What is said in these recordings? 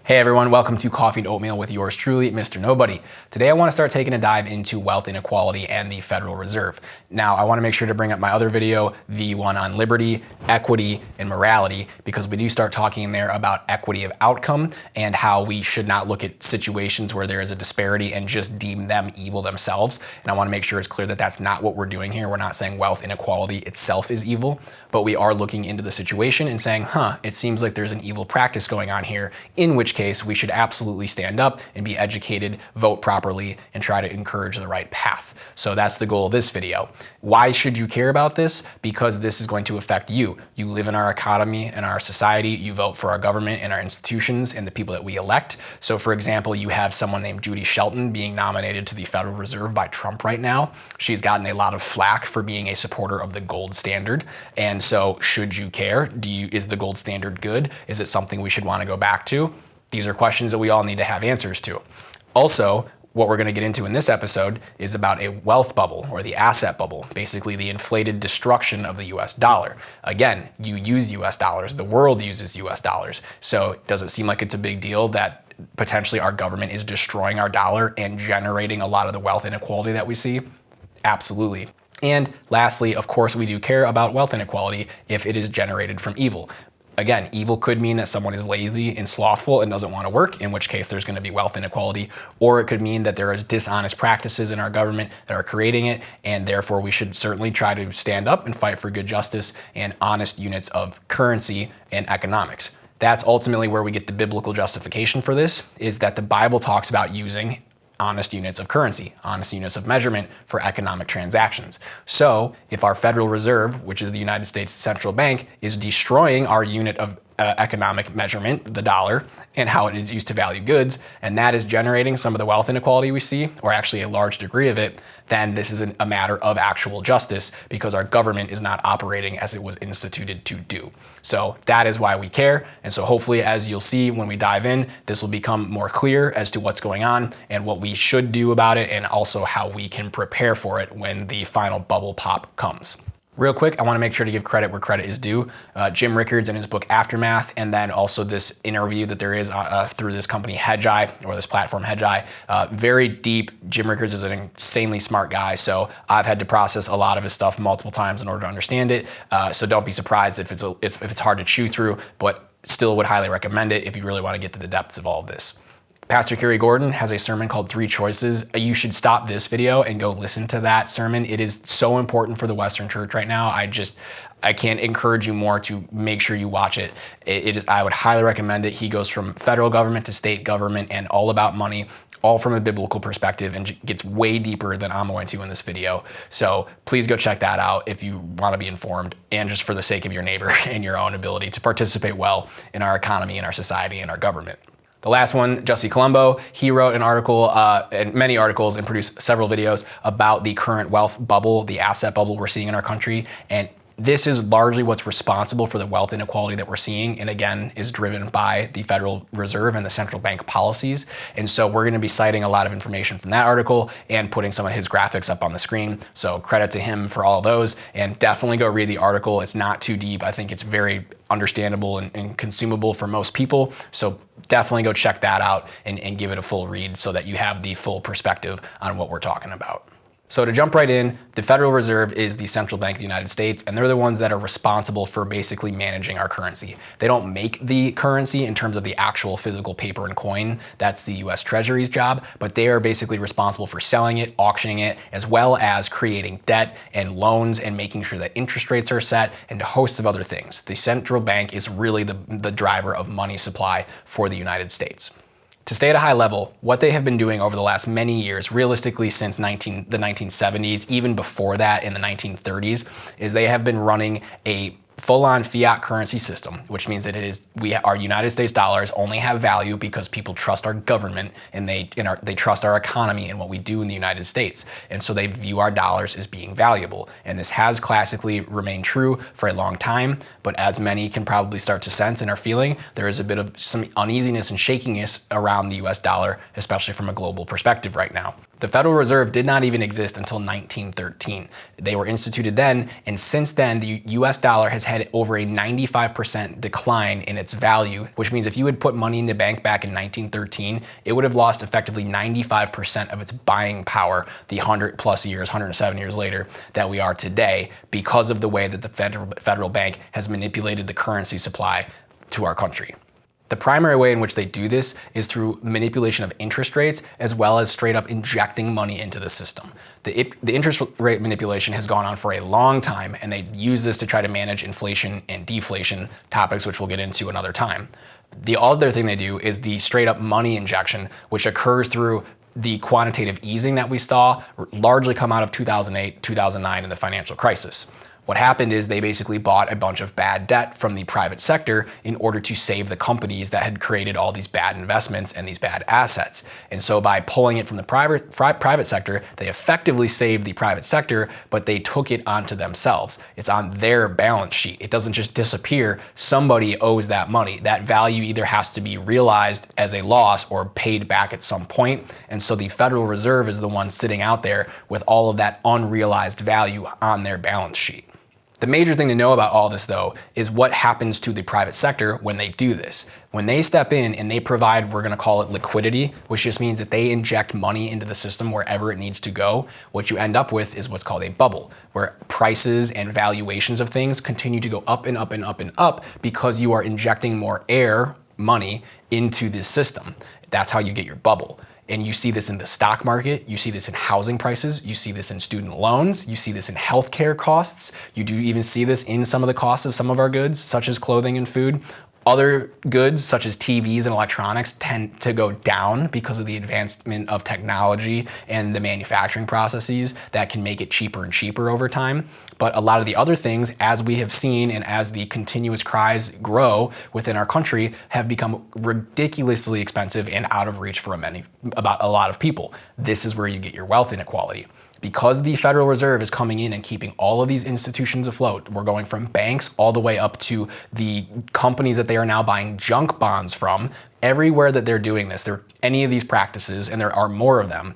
Hey everyone, welcome to Coffee and Oatmeal with yours truly, Mr. Nobody. Today I want to start taking a dive into wealth inequality and the Federal Reserve. Now I want to make sure to bring up my other video, the one on liberty, equity, and morality, because we do start talking in there about equity of outcome and how we should not look at situations where there is a disparity and just deem them evil themselves. And I want to make sure it's clear that that's not what we're doing here. We're not saying wealth inequality itself is evil, but we are looking into the situation and saying, it seems like there's an evil practice going on here, in which case we should absolutely stand up and be educated, vote properly, and try to encourage the right path. So that's the goal of this video. Why should you care about this? Because this is going to affect you. You live in our economy and our society, you vote for our government and our institutions and the people that we elect. So for example, you have someone named Judy Shelton being nominated to the Federal Reserve by Trump right now. She's gotten a lot of flack for being a supporter of the gold standard. And so should you care? Is the gold standard good? Is it something we should want to go back to? These are questions that we all need to have answers to. Also, what we're going to get into in this episode is about a wealth bubble or the asset bubble, basically the inflated destruction of the US dollar. Again, you use US dollars, the world uses US dollars. So does it seem like it's a big deal that potentially our government is destroying our dollar and generating a lot of the wealth inequality that we see? Absolutely. And lastly, of course, we do care about wealth inequality if it is generated from evil. Again, evil could mean that someone is lazy and slothful and doesn't want to work, in which case there's going to be wealth inequality, or it could mean that there is dishonest practices in our government that are creating it, and therefore we should certainly try to stand up and fight for good justice and honest units of currency and economics. That's ultimately where we get the biblical justification for this, is that the Bible talks about using honest units of currency, honest units of measurement for economic transactions. So if our Federal Reserve, which is the United States central bank, is destroying our unit of economic measurement, the dollar, and how it is used to value goods, and that is generating some of the wealth inequality we see, or actually a large degree of it, then this is a matter of actual justice because our government is not operating as it was instituted to do. So that is why we care. And so hopefully, as you'll see when we dive in, this will become more clear as to what's going on and what we should do about it, and also how we can prepare for it when the final bubble pop comes. Real quick, I want to make sure to give credit where credit is due. Jim Rickards in his book Aftermath, and then also this interview that there is through this company Hedgeye, or this platform Hedgeye. Very deep. Jim Rickards is an insanely smart guy, so I've had to process a lot of his stuff multiple times in order to understand it. So don't be surprised if it's hard to chew through, but still would highly recommend it if you really want to get to the depths of all of this. Pastor Kerry Gordon has a sermon called 3 Choices. You should stop this video and go listen to that sermon. It is so important for the Western church right now. I can't encourage you more to make sure you watch it. I would highly recommend it. He goes from federal government to state government and all about money, all from a biblical perspective, and gets way deeper than I'm going to in this video. So please go check that out if you want to be informed, and just for the sake of your neighbor and your own ability to participate well in our economy, in our society, and our government. The last one, Jesse Colombo, he wrote an article and many articles and produced several videos about the current wealth bubble, the asset bubble we're seeing in our country. And this is largely what's responsible for the wealth inequality that we're seeing, and again, is driven by the Federal Reserve and the central bank policies. And so we're going to be citing a lot of information from that article and putting some of his graphics up on the screen. So credit to him for all of those, and definitely go read the article. It's not too deep. I think it's very understandable and consumable for most people. So definitely go check that out and give it a full read so that you have the full perspective on what we're talking about. So to jump right in, the Federal Reserve is the central bank of the United States, and they're the ones that are responsible for basically managing our currency. They don't make the currency in terms of the actual physical paper and coin. That's the US Treasury's job, but they are basically responsible for selling it, auctioning it, as well as creating debt and loans and making sure that interest rates are set, and a host of other things. The central bank is really the driver of money supply for the United States. To stay at a high level, what they have been doing over the last many years, realistically since the 1970s, even before that in the 1930s, is they have been running a full-on fiat currency system, which means that our United States dollars only have value because people trust our government and they trust our economy and what we do in the United States. And so they view our dollars as being valuable. And this has classically remained true for a long time, but as many can probably start to sense and are feeling, there is a bit of some uneasiness and shakiness around the US dollar, especially from a global perspective right now. The Federal Reserve did not even exist until 1913. They were instituted then, and since then, the US dollar has had over a 95% decline in its value, which means if you had put money in the bank back in 1913, it would have lost effectively 95% of its buying power the 107 years later that we are today, because of the way that the federal bank has manipulated the currency supply to our country. The primary way in which they do this is through manipulation of interest rates, as well as straight up injecting money into the system. The interest rate manipulation has gone on for a long time, and they use this to try to manage inflation and deflation, topics which we'll get into another time. The other thing they do is the straight up money injection, which occurs through the quantitative easing that we saw largely come out of 2008, 2009 in the financial crisis. What happened is they basically bought a bunch of bad debt from the private sector in order to save the companies that had created all these bad investments and these bad assets. And so by pulling it from the private sector, they effectively saved the private sector, but they took it onto themselves. It's on their balance sheet. It doesn't just disappear. Somebody owes that money. That value either has to be realized as a loss or paid back at some point. And so the Federal Reserve is the one sitting out there with all of that unrealized value on their balance sheet. The major thing to know about all this, though, is what happens to the private sector when they do this. When they step in and they provide, we're going to call it liquidity, which just means that they inject money into the system wherever it needs to go, what you end up with is what's called a bubble, where prices and valuations of things continue to go up and up and up and up because you are injecting more money into this system. That's how you get your bubble. And you see this in the stock market, you see this in housing prices, you see this in student loans, you see this in healthcare costs, you do even see this in some of the costs of some of our goods, such as clothing and food. Other goods, such as TVs and electronics, tend to go down because of the advancement of technology and the manufacturing processes that can make it cheaper and cheaper over time. But a lot of the other things, as we have seen and as the continuous cries grow within our country, have become ridiculously expensive and out of reach for a lot of people. This is where you get your wealth inequality. Because the Federal Reserve is coming in and keeping all of these institutions afloat, we're going from banks all the way up to the companies that they are now buying junk bonds from. Everywhere that they're doing this, any of these practices, and there are more of them,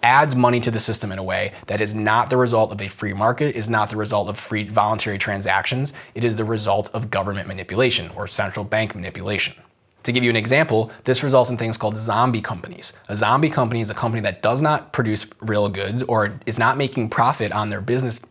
adds money to the system in a way that is not the result of a free market, is not the result of free voluntary transactions. It is the result of government manipulation or central bank manipulation. To give you an example, this results in things called zombie companies. A zombie company is a company that does not produce real goods or is not making profit on their business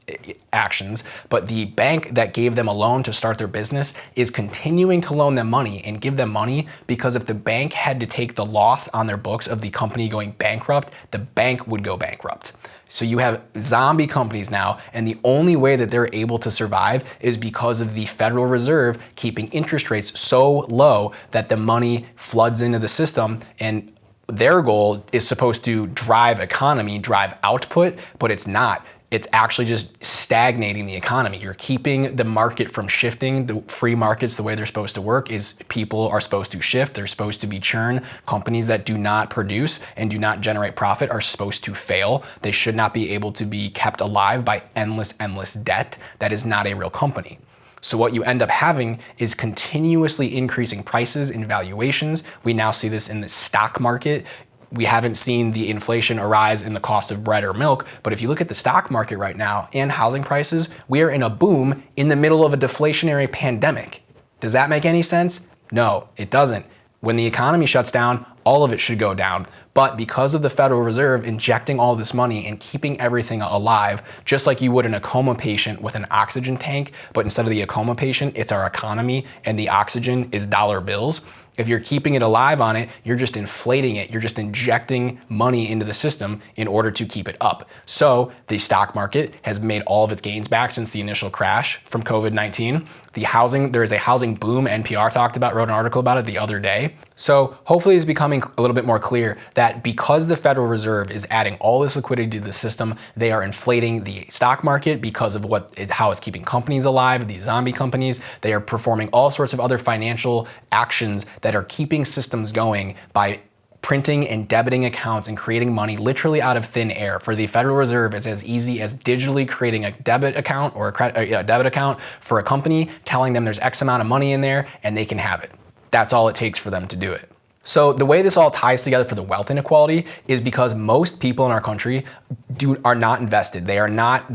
actions, but the bank that gave them a loan to start their business is continuing to loan them money and give them money because if the bank had to take the loss on their books of the company going bankrupt, the bank would go bankrupt. So you have zombie companies now, and the only way that they're able to survive is because of the Federal Reserve keeping interest rates so low that the money floods into the system, and their goal is supposed to drive economy, drive output, but it's not. It's actually just stagnating the economy. You're keeping the market from shifting. The free markets, the way they're supposed to work is people are supposed to shift. They're supposed to be churn. Companies that do not produce and do not generate profit are supposed to fail. They should not be able to be kept alive by endless debt. That is not a real company. So what you end up having is continuously increasing prices and valuations. We now see this in the stock market. We haven't seen the inflation arise in the cost of bread or milk, but if you look at the stock market right now and housing prices, we are in a boom in the middle of a deflationary pandemic. Does that make any sense? No, it doesn't. When the economy shuts down, all of it should go down. But because of the Federal Reserve injecting all this money and keeping everything alive, just like you would in a coma patient with an oxygen tank, but instead of the coma patient, it's our economy and the oxygen is dollar bills. If you're keeping it alive on it, you're just inflating it. You're just injecting money into the system in order to keep it up. So the stock market has made all of its gains back since the initial crash from COVID-19. There is a housing boom. NPR wrote an article about it the other day. So hopefully it's becoming a little bit more clear that because the Federal Reserve is adding all this liquidity to the system, they are inflating the stock market because of how it's keeping companies alive, these zombie companies. They are performing all sorts of other financial actions that are keeping systems going by printing and debiting accounts and creating money literally out of thin air. For the Federal Reserve, it's as easy as digitally creating a debit account or a debit account for a company, telling them there's X amount of money in there and they can have it. That's all it takes for them to do it. So the way this all ties together for the wealth inequality is because most people in our country are not invested. They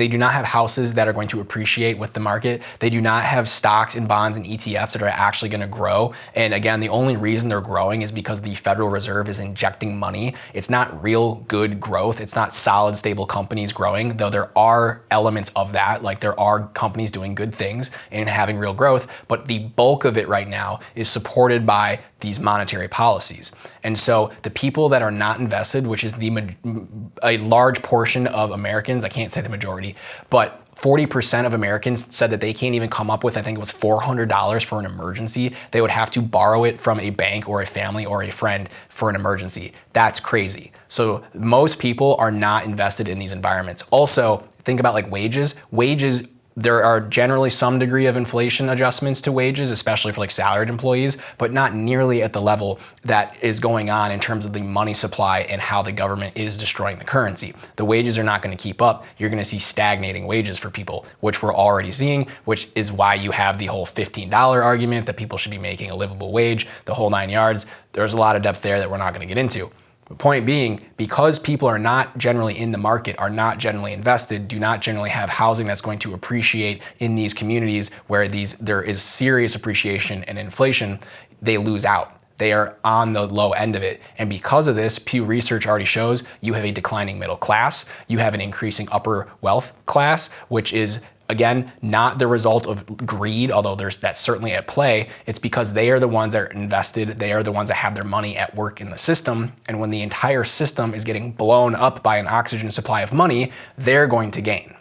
do not have houses that are going to appreciate with the market. They do not have stocks and bonds and ETFs that are actually going to grow. And again, the only reason they're growing is because the Federal Reserve is injecting money. It's not real good growth. It's not solid, stable companies growing, though there are elements of that. Like there are companies doing good things and having real growth, but the bulk of it right now is supported by these monetary policies. And so the people that are not invested, which is a large portion of Americans, I can't say the majority, but 40% of Americans said that they can't even come up with, I think it was $400 for an emergency. They would have to borrow it from a bank or a family or a friend for an emergency. That's crazy. So most people are not invested in these environments. Also, think about like wages. There are generally some degree of inflation adjustments to wages, especially for like salaried employees, but not nearly at the level that is going on in terms of the money supply and how the government is destroying the currency. The wages are not going to keep up. You're going to see stagnating wages for people, which we're already seeing, which is why you have the whole $15 argument that people should be making a livable wage, the whole 9 yards. There's a lot of depth there that we're not going to get into. The point being, because people are not generally in the market, are not generally invested, do not generally have housing that's going to appreciate in these communities where there is serious appreciation and inflation, they lose out. They are on the low end of it. And because of this, Pew Research already shows you have a declining middle class, you have an increasing upper wealth class, which is again, not the result of greed, although that's certainly at play. It's because they are the ones that are invested. They are the ones that have their money at work in the system. And when the entire system is getting blown up by an oxygen supply of money, they're going to gain.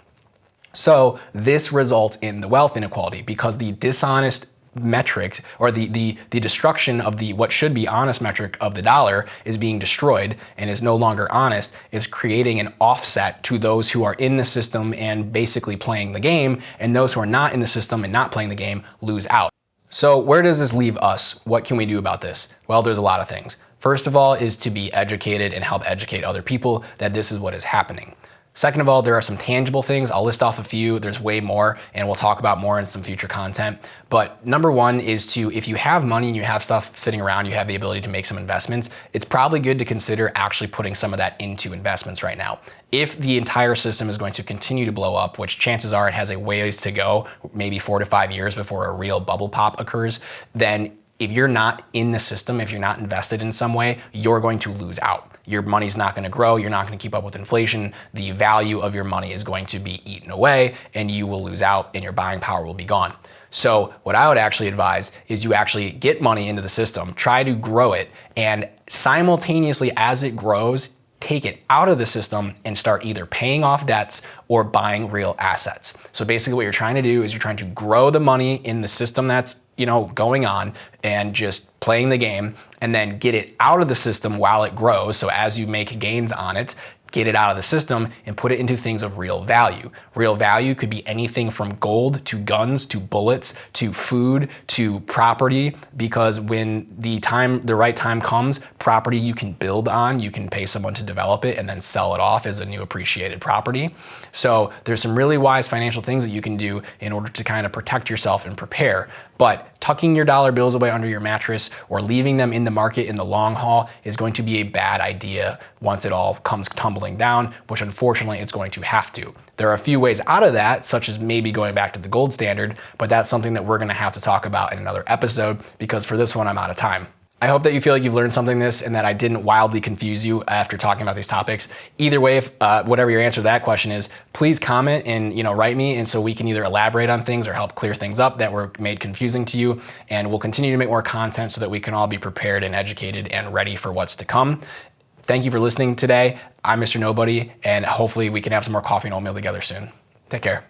So this results in the wealth inequality because the dishonest metrics or the destruction of the what should be honest metric of the dollar is being destroyed and is no longer honest, is creating an offset to those who are in the system and basically playing the game, and those who are not in the system and not playing the game lose out. So where does this leave us? What can we do about this? Well, there's a lot of things. First of all is to be educated and help educate other people that this is what is happening. Second of all, there are some tangible things. I'll list off a few. There's way more, and we'll talk about more in some future content. But number one is to, if you have money and you have stuff sitting around, you have the ability to make some investments, it's probably good to consider actually putting some of that into investments right now. If the entire system is going to continue to blow up, which chances are it has a ways to go, maybe 4 to 5 years before a real bubble pop occurs, then if you're not in the system, if you're not invested in some way, you're going to lose out. Your money's not going to grow. You're not going to keep up with inflation. The value of your money is going to be eaten away and you will lose out and your buying power will be gone. So what I would actually advise is you actually get money into the system, try to grow it, and simultaneously as it grows, take it out of the system and start either paying off debts or buying real assets. So basically what you're trying to do is you're trying to grow the money in the system that's going on and just playing the game, and then get it out of the system while it grows. So as you make gains on it, get it out of the system and put it into things of real value. Real value could be anything from gold to guns to bullets to food to property, because when the right time comes, property you can build on, you can pay someone to develop it and then sell it off as a new appreciated property. So there's some really wise financial things that you can do in order to kind of protect yourself and prepare. But tucking your dollar bills away under your mattress or leaving them in the market in the long haul is going to be a bad idea once it all comes tumbling down, which unfortunately it's going to have to. There are a few ways out of that, such as maybe going back to the gold standard, but that's something that we're going to have to talk about in another episode, because for this one I'm out of time. I hope that you feel like you've learned something this and that I didn't wildly confuse you after talking about these topics. Either way, if whatever your answer to that question is, please comment and write me, and so we can either elaborate on things or help clear things up that were made confusing to you. And we'll continue to make more content so that we can all be prepared and educated and ready for what's to come. Thank you for listening today. I'm Mr. Nobody, and hopefully we can have some more coffee and oatmeal together soon. Take care.